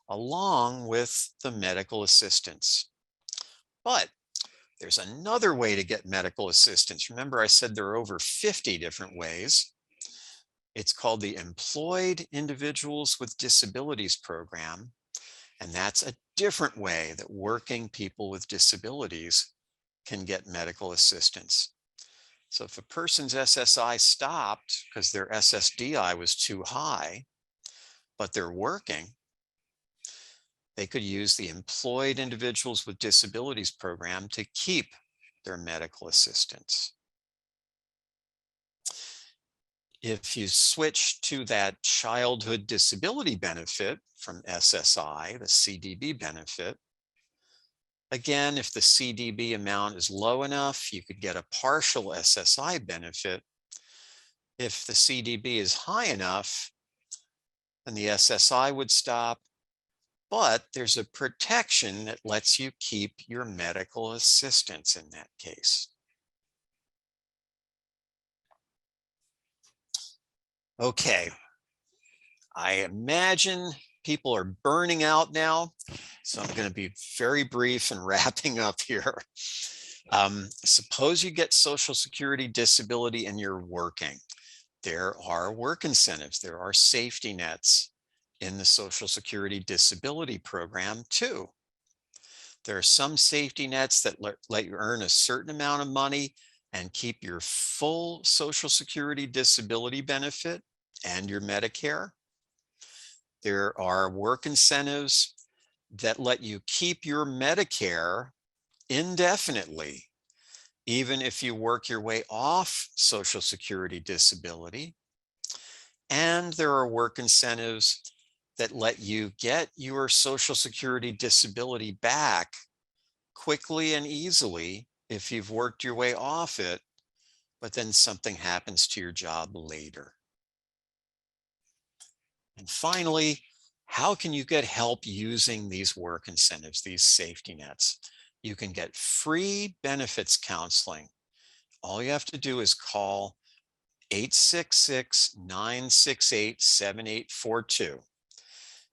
along with the medical assistance. But there's another way to get medical assistance. Remember, I said there are over 50 different ways. It's called the Employed Individuals with Disabilities Program. And that's a different way that working people with disabilities can get medical assistance. So if a person's SSI stopped because their SSDI was too high, but they're working, they could use the Employed Individuals with Disabilities Program to keep their medical assistance. If you switch to that childhood disability benefit from SSI, the CDB benefit, again, if the CDB amount is low enough, you could get a partial SSI benefit. If the CDB is high enough, then the SSI would stop, but there's a protection that lets you keep your medical assistance in that case. Okay, I imagine people are burning out now, so I'm going to be very brief and wrapping up here. Suppose you get Social Security disability and you're working. There are work incentives. There are safety nets in the Social Security disability program too. There are some safety nets that let you earn a certain amount of money and keep your full Social Security disability benefit and your Medicare. There are work incentives that let you keep your Medicare indefinitely even if you work your way off Social Security disability. And there are work incentives that let you get your Social Security disability back quickly and easily if you've worked your way off it, but then something happens to your job later. And finally, how can you get help using these work incentives, these safety nets? You can get free benefits counseling. All you have to do is call 866-968-7842.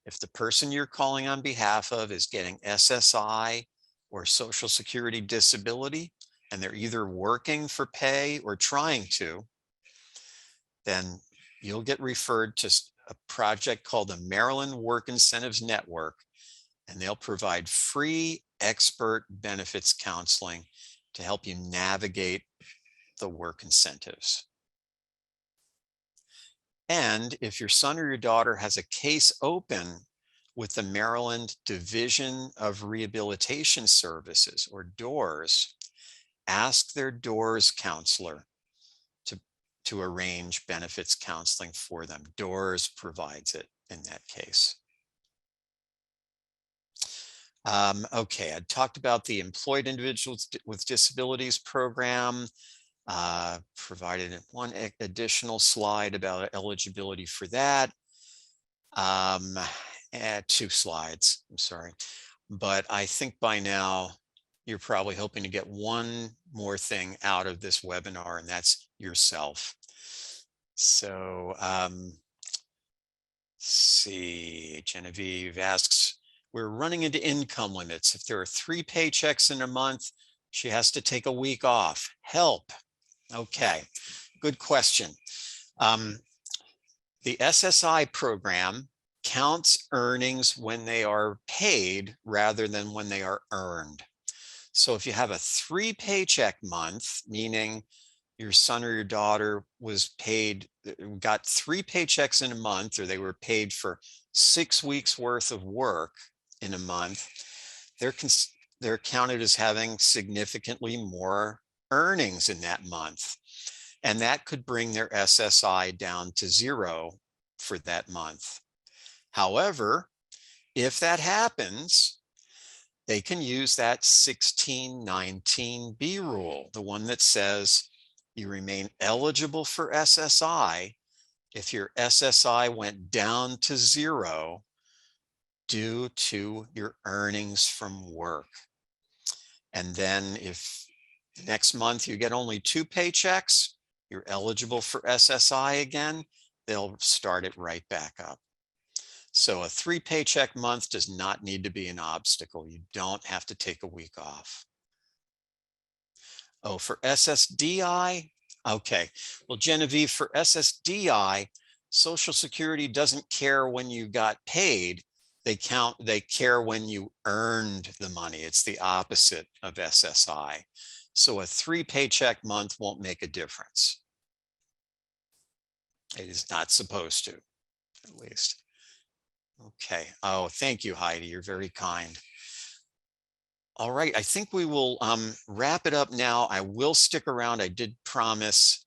If the person you're calling on behalf of is getting SSI or Social Security disability, and they're either working for pay or trying to, then you'll get referred to a project called the Maryland Work Incentives Network, and they'll provide free expert benefits counseling to help you navigate the work incentives. And if your son or your daughter has a case open with the Maryland Division of Rehabilitation Services, or DORS, ask their DORS counselor to arrange benefits counseling for them. DORS provides it in that case. Okay, I talked about the Employed Individuals with Disabilities program. Provided one additional slide about eligibility for that. 2 slides, I'm sorry. But I think by now you're probably hoping to get one more thing out of this webinar, and that's yourself. So let's see, Genevieve asks, we're running into income limits. If there are 3 paychecks in a month, she has to take a week off. Help. Okay, good question. The SSI program counts earnings when they are paid rather than when they are earned. So if you have a 3 paycheck month, meaning your son or your daughter was paid, got 3 paychecks in a month, or they were paid for 6 weeks worth of work in a month, they're counted as having significantly more earnings in that month. And that could bring their SSI down to 0 for that month. However, if that happens, they can use that 1619B rule, the one that says you remain eligible for SSI if your SSI went down to 0 due to your earnings from work. And then if next month you get only 2 paychecks, you're eligible for SSI again, they'll start it right back up. So a 3 paycheck month does not need to be an obstacle. You don't have to take a week off. Oh, for SSDI? Okay. Well, Genevieve, for SSDI, Social Security doesn't care when you got paid. They care when you earned the money. It's the opposite of SSI. So a 3 paycheck month won't make a difference. It is not supposed to, at least. Okay. Oh, thank you, Heidi. You're very kind. All right. I think we will wrap it up now. I will stick around. I did promise.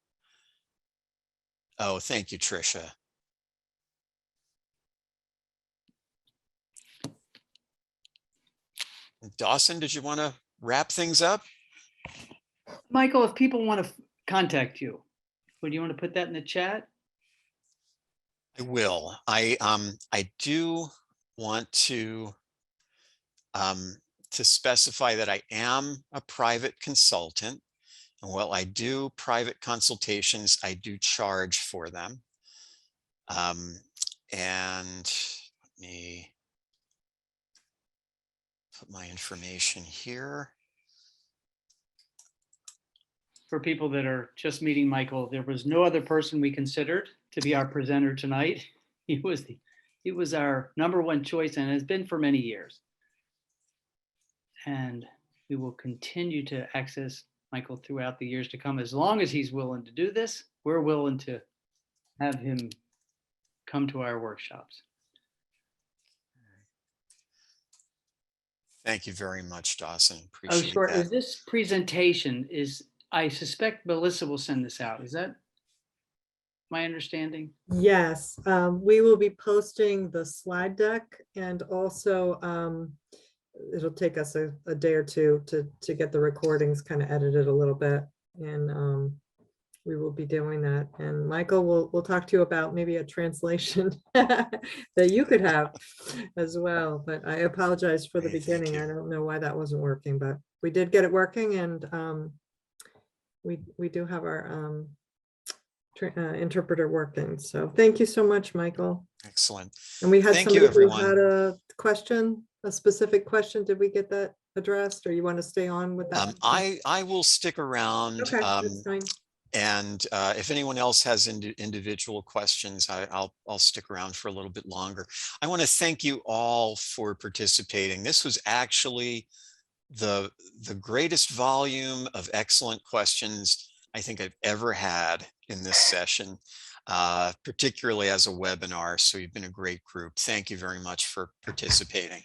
Oh, thank you, Tricia. Dawson, did you want to wrap things up? Michael, if people want to contact you, would you want to put that in the chat? I will. I do want to specify that I am a private consultant. And while I do private consultations, I do charge for them. And let me put my information here. For people that are just meeting Michael, there was no other person we considered to be our presenter tonight. He was our #1 choice and has been for many years. And we will continue to access Michael throughout the years to come. As long as he's willing to do this, we're willing to have him come to our workshops. Thank you very much, Dawson. Oh, Appreciate sure. that. Is this presentation, is I suspect Melissa will send this out. Is that my understanding? Yes, we will be posting the slide deck, and also it'll take us a day or two to get the recordings kind of edited a little bit, and we will be doing that. And Michael, we'll talk to you about maybe a translation that you could have as well. But I apologize for the Great, thank beginning. you. I don't know why that wasn't working, but we did get it working, and we do have our interpreter working. So thank you so much, Michael. Excellent. And we had Thank you, somebody who everyone. had a question, a specific question. Did we get that addressed, or you want to stay on with that? I will stick around. Okay, that's fine. And if anyone else has individual questions, I'll stick around for a little bit longer. I want to thank you all for participating. This was actually the greatest volume of excellent questions I think I've ever had in this session, particularly as a webinar. So you've been a great group. Thank you very much for participating.